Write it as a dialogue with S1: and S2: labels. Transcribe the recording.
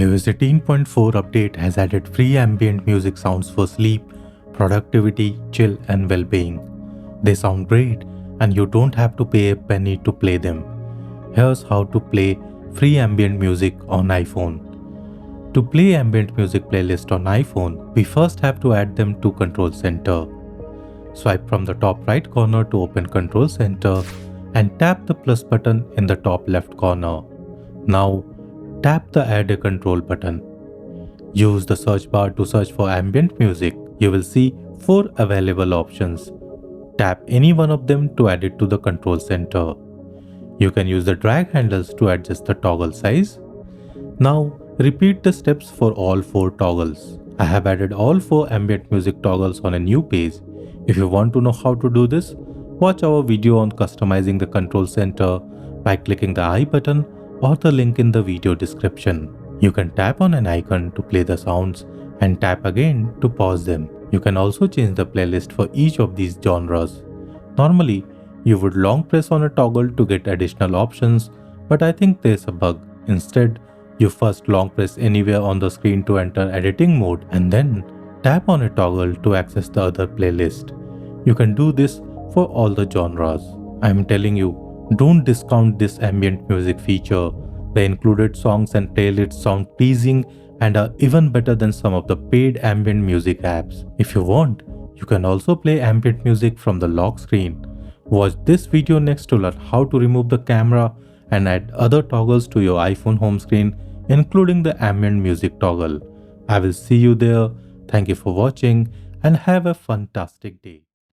S1: iOS 18.4 update has added free ambient music sounds for sleep, productivity, chill, and well-being. They sound great and you don't have to pay a penny to play them. Here's how to play free ambient music on iPhone. To play ambient music playlist on iPhone, we first have to add them to Control Center. Swipe from the top right corner to open Control Center and tap the plus button in the top left corner. Now, tap the Add a Control button. Use the search bar to search for ambient music. You will see 4 available options. Tap any one of them to add it to the control center. You can use the drag handles to adjust the toggle size. Now, repeat the steps for all 4 toggles. I have added all 4 ambient music toggles on a new page. If you want to know how to do this, watch our video on customizing the control center by clicking the I button or the link in the video description. You can tap on an icon to play the sounds and tap again to pause them. You can also change the playlist for each of these genres. Normally, you would long press on a toggle to get additional options, but I think there's a bug. Instead, you first long press anywhere on the screen to enter editing mode and then tap on a toggle to access the other playlist. You can do this for all the genres. I'm telling you, don't discount this ambient music feature. The included songs and playlists sound pleasing and are even better than some of the paid ambient music apps. If you want, you can also play ambient music from the lock screen. Watch this video next to learn how to remove the camera and add other toggles to your iPhone home screen, including the ambient music toggle. I will see you there. Thank you for watching and have a fantastic day.